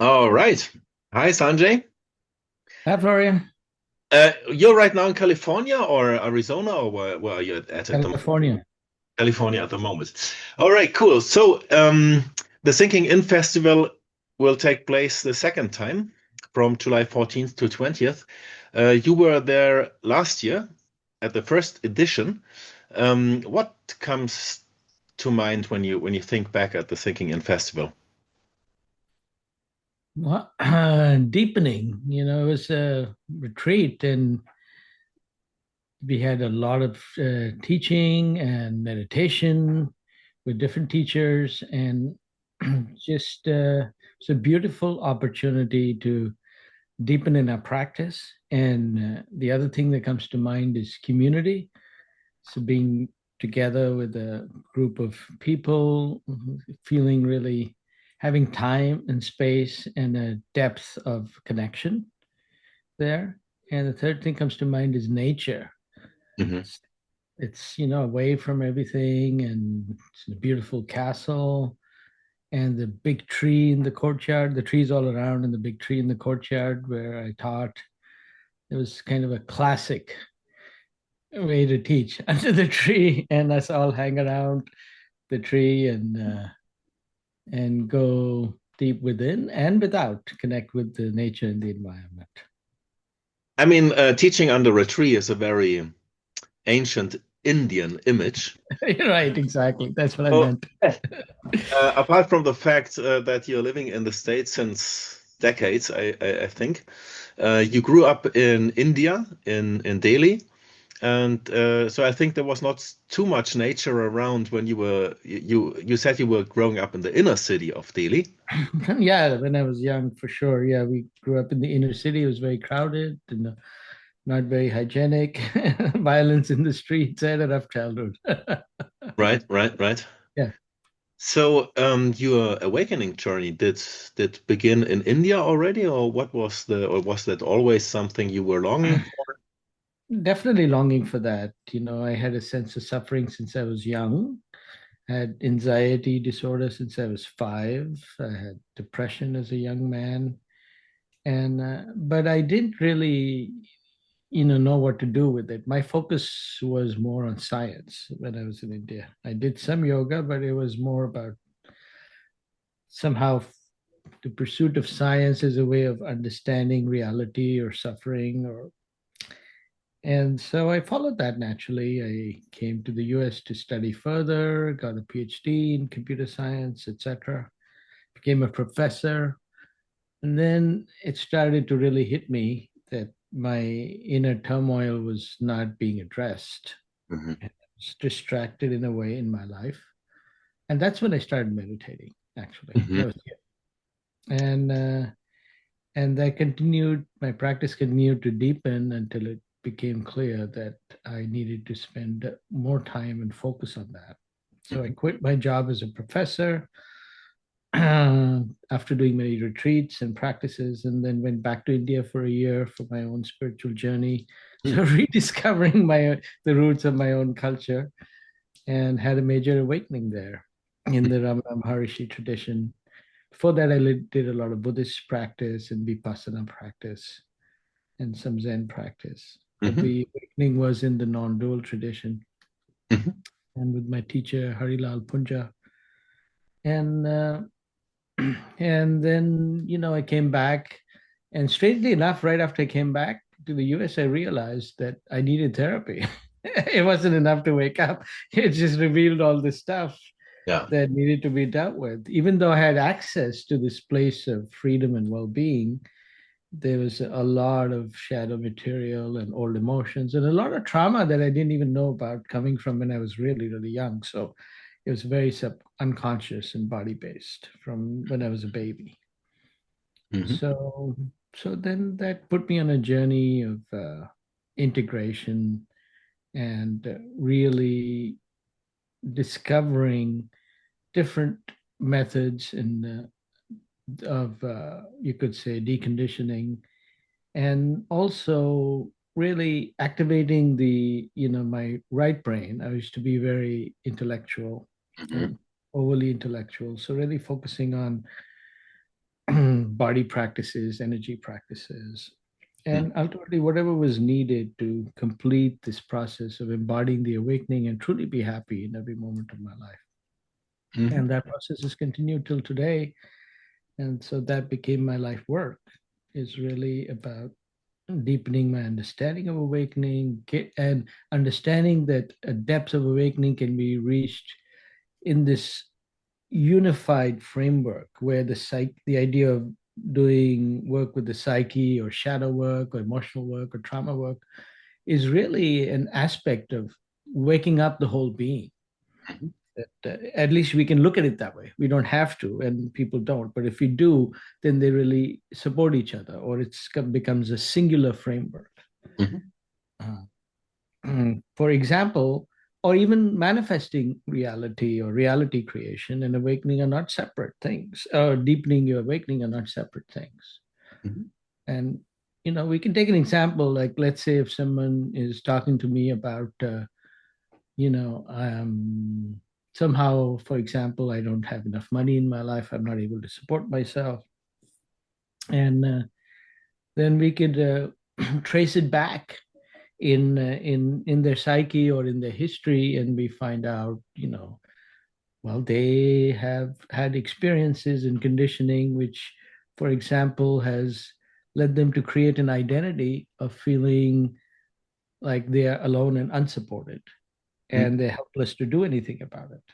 All right. Hi, Sanjay. Hi, Florian. You're right now in California or Arizona, or where are you at the moment? California. California at the moment. All right, cool. So, the Sinking In Festival will take place the second time from July 14th to 20th. You were there last year at the first edition. What comes to mind when you think back at the Sinking In Festival? Well, deepening, it was a retreat and we had a lot of teaching and meditation with different teachers and just it's a beautiful opportunity to deepen in our practice. And the other thing that comes to mind is community. So being together with a group of people, feeling really having time and space and a depth of connection there. And the third thing comes to mind is nature. Hmm. It's, it's away from everything and it's a beautiful castle and the big tree in the courtyard, the trees all around and the big tree in the courtyard where I taught. It was kind of a classic way to teach under the tree and us all hang around the tree and go deep within and without to connect with the nature and the environment. I mean, teaching under a tree is a very ancient Indian image. Right, exactly. That's what I So, meant. apart from the fact that you're living in the States since decades, I think, you grew up in India, in Delhi, and so I think there was not too much nature around when you said you were growing up in the inner city of Delhi. Yeah, when I was young, for sure. Yeah, we grew up in the inner city. It was very crowded and not very hygienic. Violence in the streets. I had a rough childhood. Right, right, right. Yeah. So, your awakening journey did begin in India already, or or was that always something you were longing for? Definitely longing for that. I had a sense of suffering since I was young. I had anxiety disorder since I was 5. I had depression as a young man. And but I didn't really, know what to do with it. My focus was more on science when I was in India. I did some yoga, but it was more about somehow the pursuit of science as a way of understanding reality or suffering or and so I followed that naturally. I came to the US to study further, got a PhD in computer science, etc. Became a professor. And then it started to really hit me that my inner turmoil was not being addressed. Hmm. I was distracted in a way in my life. And that's when I started meditating, actually. Hmm. That was it. And that continued, my practice continued to deepen until it became clear that I needed to spend more time and focus on that. So I Hmm. quit my job as a professor after doing many retreats and practices, and then went back to India for a year for my own spiritual journey. So rediscovering the roots of my own culture, and had a major awakening there in the Ramana Maharishi tradition. Before that, I did a lot of Buddhist practice and Vipassana practice and some Zen practice. But Hmm. the awakening was in the non-dual tradition Hmm. and with my teacher Harilal Punja. And and then I came back, and strangely enough, right after I came back to the US, I realized that I needed therapy. It wasn't enough to wake up. It just revealed all the stuff Yeah. that needed to be dealt with. Even though I had access to this place of freedom and well-being, there was a lot of shadow material and old emotions and a lot of trauma that I didn't even know about coming from when I was really, really young. So it was very unconscious and body based from when I was a baby. Hmm. So then that put me on a journey of integration and really discovering different methods of you could say deconditioning, and also really activating my right brain. I used to be very intellectual Hmm. and overly intellectual, so really focusing on body practices, energy practices, Mm, and ultimately whatever was needed to complete this process of embodying the awakening and truly be happy in every moment of my life. mhm, And that process has continued till today. And so that became my life work, is really about deepening my understanding of awakening, and understanding that a depth of awakening can be reached in this unified framework where the idea of doing work with the psyche or shadow work or emotional work or trauma work is really an aspect of waking up the whole being. mhm, That at least we can look at it that way. We don't have to, and people don't. But if we do, then they really support each other, or it becomes a singular framework. mhm, Uh, for example, or even manifesting reality or reality creation and awakening are not separate things, or deepening your awakening are not separate things. mhm, And, we can take an example, like let's say if someone is talking to me about, you know, somehow, for example, I don't have enough money in my life, I'm not able to support myself. And then we could trace it back in their psyche or in their history, and we find out, well, they have had experiences and conditioning which, for example, has led them to create an identity of feeling like they are alone and unsupported, mhm, and they're helpless to do anything about it.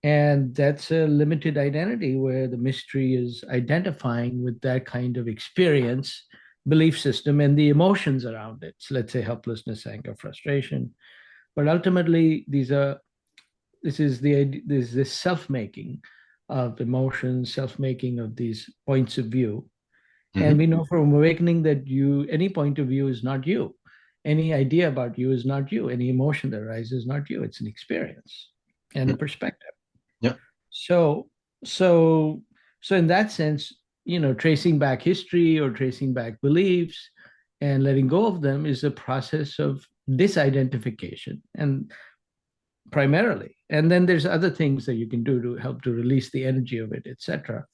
And that's a limited identity where the mystery is identifying with that kind of experience, belief system, and the emotions around it. So let's say helplessness, anger, frustration. But ultimately, this is this self-making of emotions, self-making of these points of view. And mhm, we know from awakening that any point of view is not you. Any idea about you is not you. Any emotion that arises is not you. It's an experience and a mhm. perspective. Yeah. So, so, so in that sense, tracing back history or tracing back beliefs and letting go of them is a process of disidentification, and primarily. And then there's other things that you can do to help to release the energy of it, etc.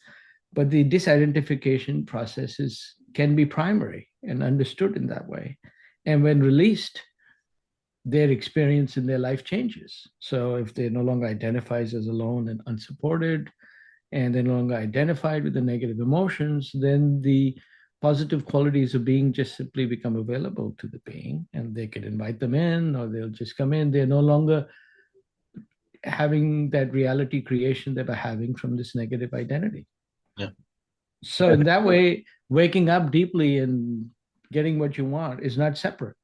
But the disidentification processes can be primary and understood in that way. And when released, their experience in their life changes. So if they no longer identifies as alone and unsupported, and they're no longer identified with the negative emotions, then the positive qualities of being just simply become available to the being, and they can invite them in, or they'll just come in. They're no longer having that reality creation that we're having from this negative identity. Yeah. So in that way, waking up deeply and getting what you want is not separate.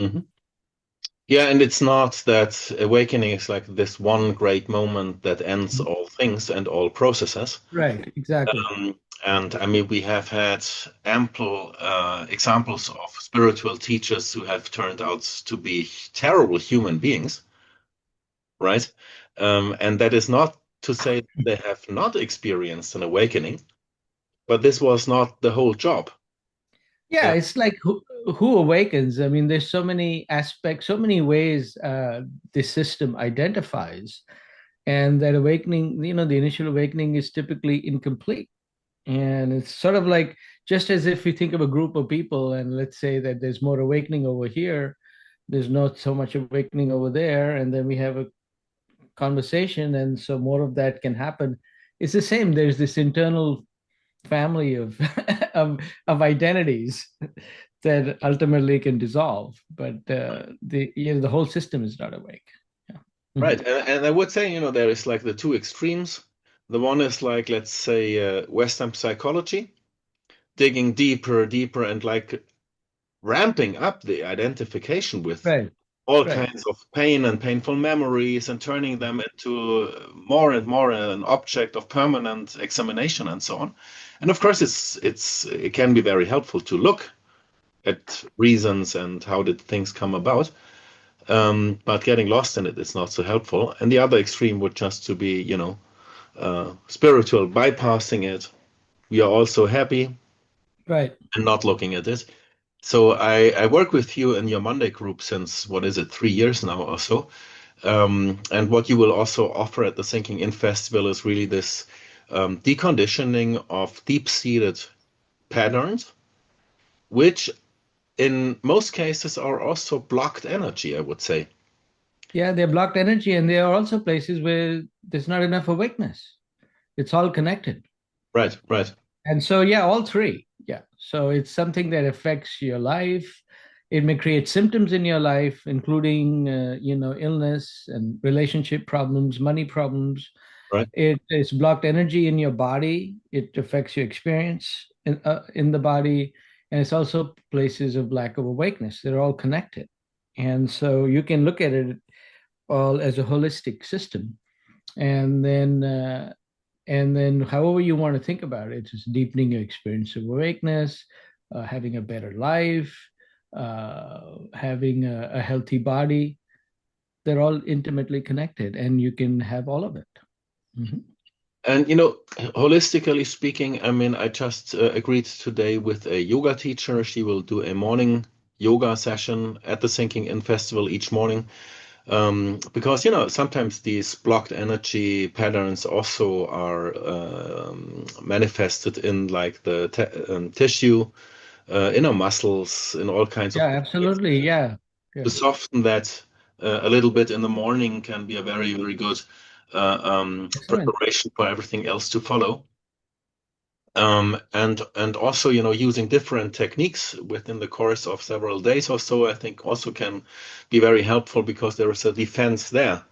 Mhm. Yeah, and it's not that awakening is like this one great moment that ends all things and all processes. Right, exactly. And I mean, we have had ample examples of spiritual teachers who have turned out to be terrible human beings, right? And that is not to say they have not experienced an awakening, but this was not the whole job. Yeah, Yeah. it's like who awakens. I mean, there's so many aspects, so many ways this system identifies, and that awakening, the initial awakening is typically incomplete. And it's sort of like, just as if you think of a group of people, and let's say that there's more awakening over here, there's not so much awakening over there, and then we have a conversation, and so more of that can happen. It's the same. There's this internal family of of identities that ultimately can dissolve, but the whole system is not awake. Yeah. Right. Mhm. And I would say, there is like the two extremes. The one is like, let's say, Western psychology, digging deeper, deeper, and like ramping up the identification with Right, all right, kinds of pain and painful memories and turning them into more and more an object of permanent examination and so on. And of course, it can be very helpful to look at reasons and how did things come about. But getting lost in it is not so helpful. And the other extreme would just to be, spiritual, bypassing it. We are also happy right. and not looking at it. So I work with you in your Monday group since, what is it, 3 years now or so. And what you will also offer at the Sinking In Festival is really this deconditioning of deep-seated patterns, which in most cases are also blocked energy, I would say. Yeah, they're blocked energy, and there are also places where there's not enough awakeness. It's all connected. Right, right, And so, yeah, all three. Yeah. So it's something that affects your life. It may create symptoms in your life, including, illness and relationship problems, money problems. right. It is blocked energy in your body. It affects your experience in the body. And it's also places of lack of awakeness. They're all connected. And so you can look at it all as a holistic system. And then however you want to think about it, it's deepening your experience of awakeness, having a better life, having a healthy body. They're all intimately connected, and you can have all of it. Mhm. And holistically speaking, I mean, I just agreed today with a yoga teacher. She will do a morning yoga session at the Sinking In Festival each morning. Because sometimes these blocked energy patterns also are manifested in like the tissue, inner muscles, in all kinds of Yeah, ways. absolutely. Yeah. To Yeah. soften that a little bit in the morning can be a very, very good Excellent. preparation for everything else to follow. And also, using different techniques within the course of several days or so, I think also can be very helpful because there is a defense there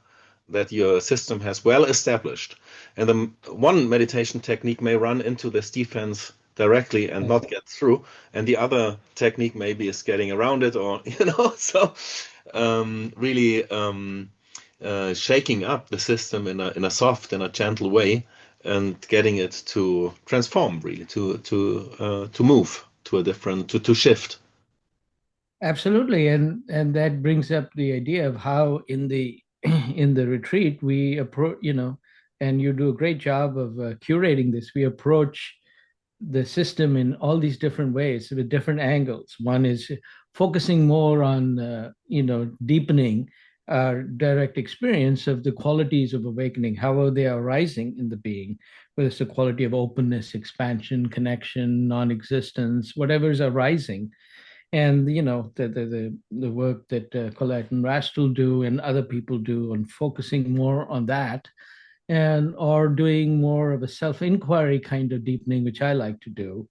that your system has well established. And the one meditation technique may run into this defense directly and Yes. not get through, and the other technique maybe is getting around it, or so really shaking up the system in a soft and a gentle way, and getting it to transform, really, to move to a different, to shift. Absolutely. And that brings up the idea of how in the in the retreat we approach, and you do a great job of curating this. We approach the system in all these different ways with different angles. One is focusing more on, deepening our direct experience of the qualities of awakening, however they are arising in the being, whether it's the quality of openness, expansion, connection, non-existence, whatever is arising. And the work that Colette and Rastel do and other people do on focusing more on that, and or doing more of a self-inquiry kind of deepening, which I like to do,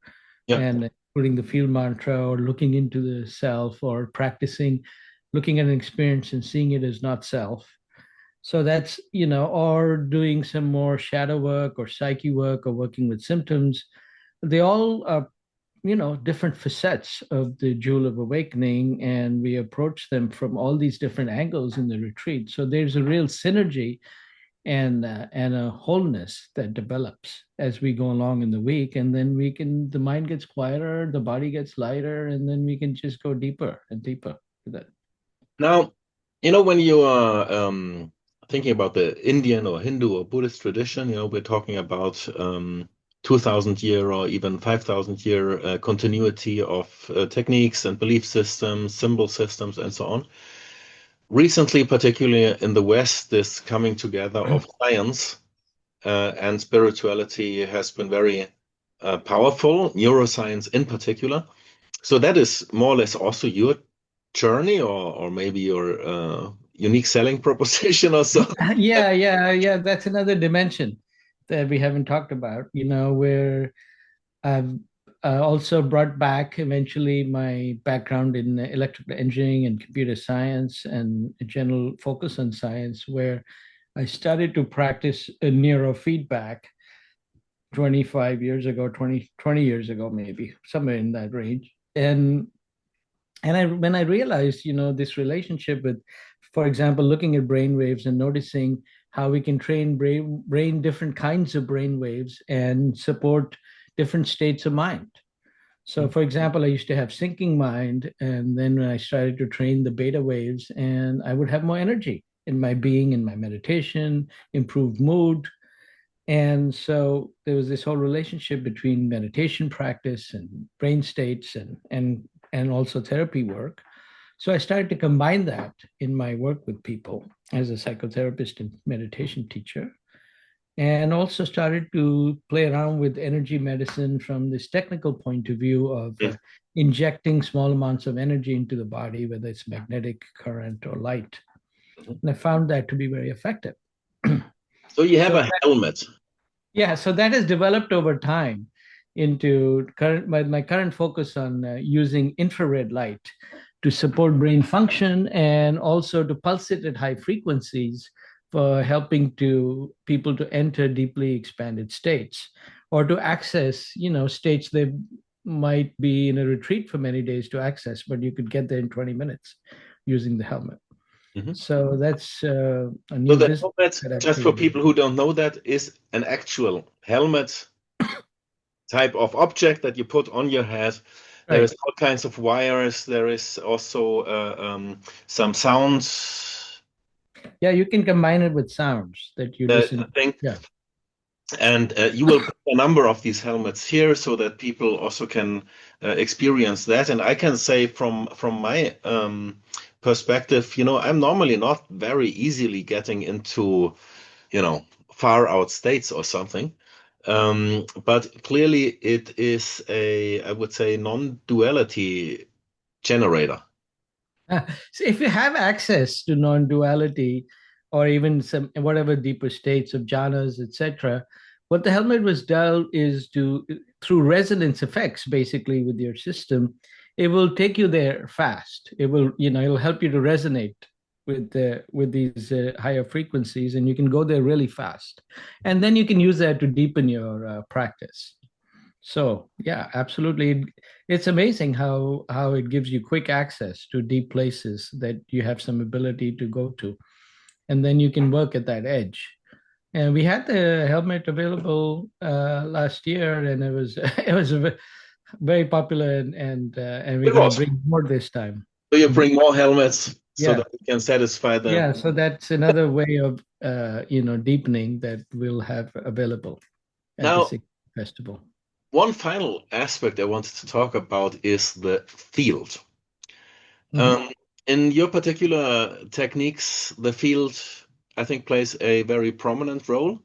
Yeah. and putting the field mantra or looking into the self or practicing looking at an experience and seeing it as not self. So that's, or doing some more shadow work or psyche work or working with symptoms. They all are, different facets of the jewel of awakening, and we approach them from all these different angles in the retreat. So there's a real synergy and a wholeness that develops as we go along in the week, and then the mind gets quieter, the body gets lighter, and then we can just go deeper and deeper with that. Now, when you are thinking about the Indian or Hindu or Buddhist tradition, we're talking about 2,000 year or even 5,000 year continuity of techniques and belief systems, symbol systems, and so on. Recently, particularly in the West, this coming together of science and spirituality has been very powerful, neuroscience in particular. So that is more or less also your journey, or maybe your unique selling proposition or so. Yeah. That's another dimension that we haven't talked about, where I've also brought back eventually my background in electrical engineering and computer science and a general focus on science, where I started to practice a neurofeedback 25 years ago, 20 years ago, maybe somewhere in that range. And when I realized, this relationship with, for example, looking at brain waves and noticing how we can train brain different kinds of brain waves and support different states of mind. So, for example, I used to have sinking mind, and then when I started to train the beta waves, and I would have more energy in my being, in my meditation, improved mood. And so there was this whole relationship between meditation practice and brain states and also therapy work. So I started to combine that in my work with people as a psychotherapist and meditation teacher. and also started to play around with energy medicine from this technical point of view of Mm. injecting small amounts of energy into the body, whether it's magnetic current or light. Mhm. And I found that to be very effective. So you have So a helmet. yeah, so that has developed over time into my current focus on using infrared light to support brain function and also to pulse it at high frequencies for helping to people to enter deeply expanded states or to access, states they might be in a retreat for many days to access, but you could get there in 20 minutes using the helmet. Mhm. So that's a So new the business helmet, that I've just for created. people who don't know that, is an actual helmet type of object that you put on your head. There is Right. all kinds of wires. There is also some sounds Yeah, you can combine it with sounds that you listen. thing. Yeah. And you will put a number of these helmets here so that people also can experience that. And I can say from my perspective, I'm normally not very easily getting into, far out states or something. But clearly it is I would say, non-duality generator. So if you have access to non-duality or even some whatever deeper states of jhanas, etc., what the helmet was done is to through resonance effects, basically with your system, it will take you there fast. It will, it'll help you to resonate with these higher frequencies, and you can go there really fast, and then you can use that to deepen your practice. So yeah, absolutely. It's amazing how it gives you quick access to deep places that you have some ability to go to, and then you can work at that edge. And we had the helmet available last year, and it was it was very popular, and we're It going to was. bring more this time. So you Mhm. bring more helmets so Yeah, that we can satisfy the. yeah. So that's another way of deepening that we'll have available at the Now, SIG festival. one final aspect I wanted to talk about is the field. Mhm. Um, in your particular techniques, the field, I think, plays a very prominent role.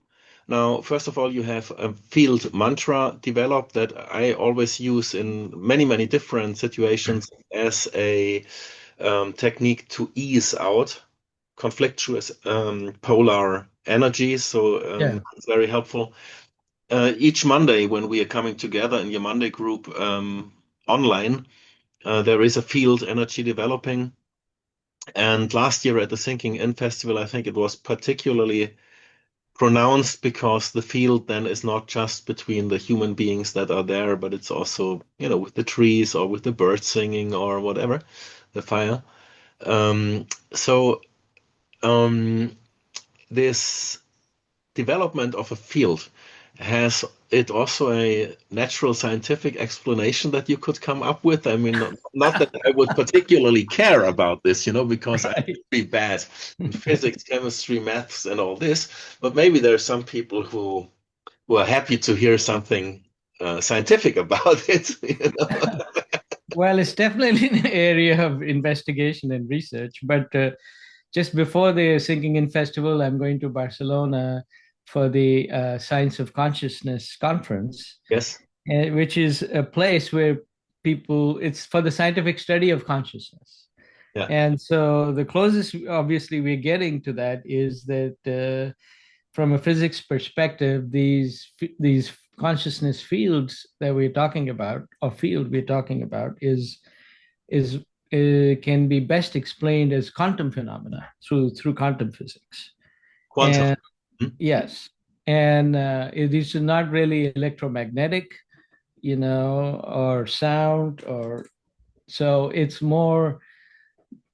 Now, first of all, you have a field mantra developed that I always use in many, many different situations as a technique to ease out conflictuous polar energies. So Yeah. it's very helpful. Each Monday, when we are coming together in your Monday group online, there is a field energy developing. And last year at the Sinking In Festival, I think it was particularly pronounced because the field then is not just between the human beings that are there, but it's also, with the trees or with the birds singing or whatever, the fire. So this development of a field, has it also a natural scientific explanation that you could come up with? I mean, not that I would particularly care about this, because I'm Right. pretty bad in physics, chemistry, maths, and all this. But maybe there are some people who are happy to hear something scientific about it. Well, it's definitely an area of investigation and research. But just before the Sinking In Festival, I'm going to Barcelona for the Science of Consciousness conference, Yes. which is a place where it's for the scientific study of consciousness. Yeah. And so the closest, obviously, we're getting to that is that from a physics perspective, these consciousness fields that we're talking about, or field we're talking about, is can be best explained as quantum phenomena through quantum physics. Quantum. And Hmm? yes, and it is not really electromagnetic, or sound, or so it's more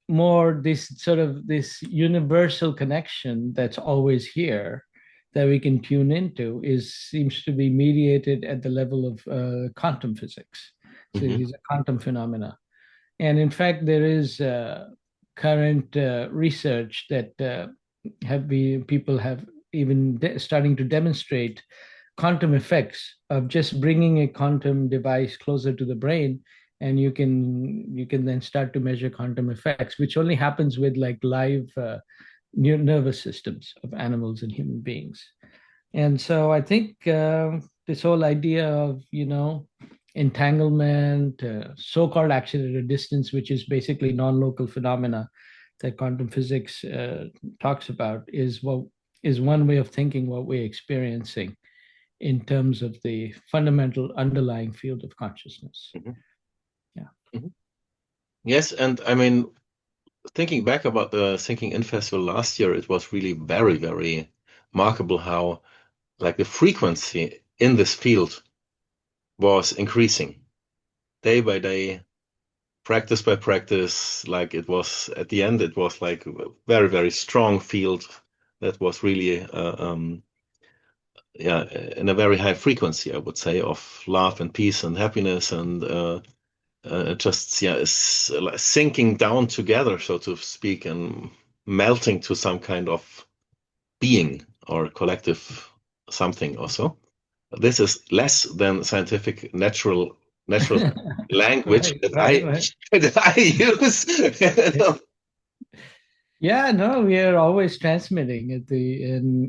this sort of this universal connection that's always here that we can tune into is seems to be mediated at the level of quantum physics. So Hmm. these are quantum phenomena. And in fact, there is current research that people have even starting to demonstrate quantum effects of just bringing a quantum device closer to the brain, and you can then start to measure quantum effects, which only happens with like live nervous systems of animals and human beings. And so I think this whole idea of, entanglement, so-called accelerated distance, which is basically non-local phenomena that quantum physics talks about, is one way of thinking what we're experiencing in terms of the fundamental underlying field of consciousness. Mhm. Yeah. Mhm. Yes, and I mean, thinking back about the Thinking In Festival last year, it was really very, very remarkable how like the frequency in this field was increasing day by day, practice by practice. Like it was at the end, it was like a very, very strong field that was really, yeah, in a very high frequency, I would say, of love and peace and happiness and just, yeah, it's like sinking down together, so to speak, and melting to some kind of being or collective something or so. This is less than scientific natural language Right, that right, I right. that I use. Yeah, no, we are always transmitting at the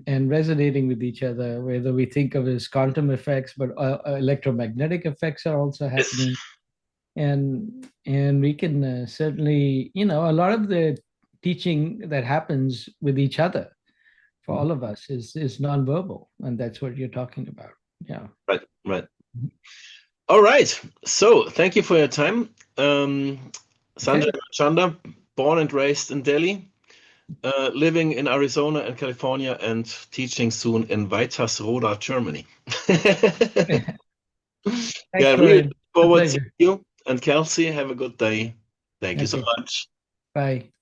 and resonating with each other, whether we think of as quantum effects, but electromagnetic effects are also Yes. happening. And we can certainly, a lot of the teaching that happens with each other for all of us is nonverbal, and that's what you're talking about. Yeah. Right, right. All right. So thank you for your time. Sanjay Okay. Manchanda, born and raised in Delhi, living in Arizona and California, and teaching soon in Weitersroda, Germany. Thanks, Yeah, really Florian. look A forward to pleasure. you. And Kelsey, have a good day. Thank you so Okay. much. Bye.